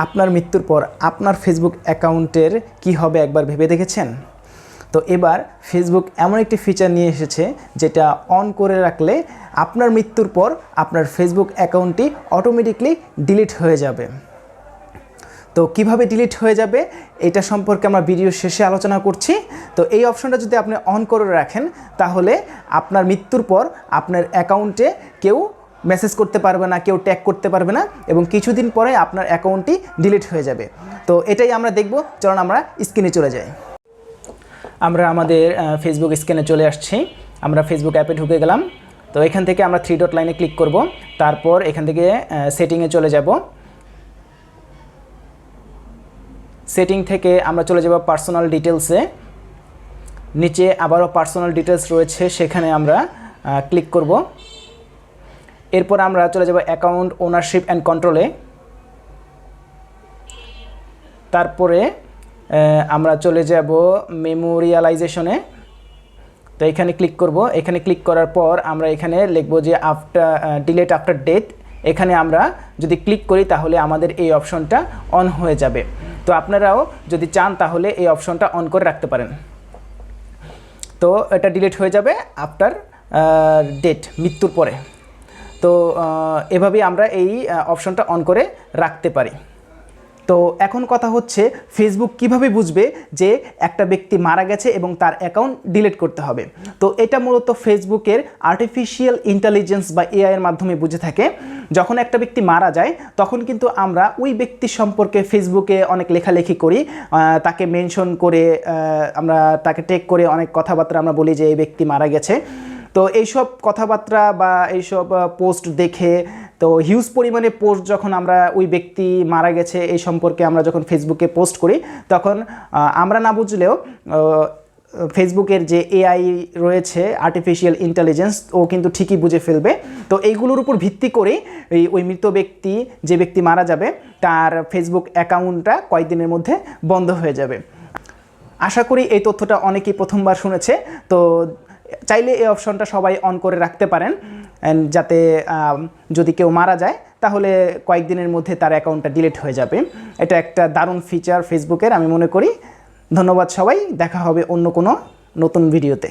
আপনার মৃত্যুর পর আপনার ফেসবুক অ্যাকাউন্টের কি হবে একবার ভেবে দেখেছেন? তো এবার ফেসবুক এমন একটি ফিচার নিয়ে এসেছে যেটা অন করে রাখলে আপনার মৃত্যুর পর আপনার ফেসবুক অ্যাকাউন্টটি অটোমেটিকলি ডিলিট হয়ে যাবে। তো কিভাবে ডিলিট হয়ে যাবে এটা সম্পর্কে আমরা ভিডিও শেষে আলোচনা করছি। তো এই অপশনটা যদি আপনি অন করে রাখেন তাহলে আপনার মৃত্যুর পর আপনার অ্যাকাউন্টে কেউ মেসেজ করতে পারবে না, কেউ ট্যাগ করতে পারবে না এবং কিছুদিন পরে আপনার অ্যাকাউন্টটি ডিলিট হয়ে যাবে। তো এটাই আমরা দেখব, চলুন আমরা স্ক্রিনে চলে যাই। আমরা আমাদের ফেসবুক স্ক্রিনে চলে আসছি। আমরা ফেসবুক অ্যাপে ঢুকে গেলাম। তো এখান থেকে আমরা 3 ডট লাইনে ক্লিক করব, তারপর এখান থেকে সেটিংয়ে চলে যাব। সেটিং থেকে আমরা চলে যাব পার্সোনাল ডিটেলসে। নিচে আবারও পার্সোনাল ডিটেলস রয়েছে, সেখানে আমরা ক্লিক করব। এরপর আমরা চলে যাব অ্যাকাউন্ট ওনারশিপ অ্যান্ড কন্ট্রোলে। তারপরে আমরা চলে যাব মেমোরিয়ালাইজেশনে। তো এখানে ক্লিক করব। এখানে ক্লিক করার পর আমরা এখানে লিখব যে ডিলিট আফটার ডেথ। এখানে আমরা যদি ক্লিক করি তাহলে আমাদের এই অপশনটা অন হয়ে যাবে। তো আপনারাও যদি চান তাহলে এই অপশনটা অন করে রাখতে পারেন। তো এটা ডিলিট হয়ে যাবে আফটার ডেট, মৃত্যুর পরে। তো এভাবেই আমরা এই অপশনটা অন করে রাখতে পারি। তো এখন কথা হচ্ছে ফেসবুক কিভাবে বুঝবে যে একটা ব্যক্তি মারা গেছে এবং তার অ্যাকাউন্ট ডিলিট করতে হবে। তো এটা মূলত ফেসবুকের আর্টিফিশিয়াল ইন্টেলিজেন্স বা এআই এর মাধ্যমে বুঝে থাকে। যখন একটা ব্যক্তি মারা যায় তখন কিন্তু আমরা ওই ব্যক্তি সম্পর্কে ফেসবুকে অনেক লেখালেখি করি, তাকে মেনশন করে আমরা তাকে ট্যাগ করে অনেক কথাবার্তা আমরা বলি যে এই ব্যক্তি মারা গেছে। তো এইসব কথাবার্তা বা এইসব পোস্ট দেখে, তো হিউজ পরিমাণে পোস্ট যখন আমরা ওই ব্যক্তি মারা গেছে এই সম্পর্কে আমরা যখন ফেসবুকে পোস্ট করি, তখন আমরা না বুঝলেও ফেসবুকের যে এআই রয়েছে আর্টিফিশিয়াল ইন্টেলিজেন্স, ও কিন্তু ঠিকই বুঝে ফেলবে। তো এইগুলোর উপর ভিত্তি করে ওই মৃত ব্যক্তি, যে ব্যক্তি মারা যাবে, তার ফেসবুক অ্যাকাউন্টটা কয়েকদিনের মধ্যে বন্ধ হয়ে যাবে। আশা করি এই তথ্যটা অনেকেই প্রথমবার শুনেছে। তো চাইলে এই অপশনটা সবাই অন করে রাখতে পারেন, যাতে যদি কেউ মারা যায় তাহলে কয়েকদিনের মধ্যে তার অ্যাকাউন্টটা ডিলিট হয়ে যাবে। এটা একটা দারুণ ফিচার ফেসবুকের, আমি মনে করি। ধন্যবাদ সবাই, দেখা হবে অন্য কোনো নতুন ভিডিওতে।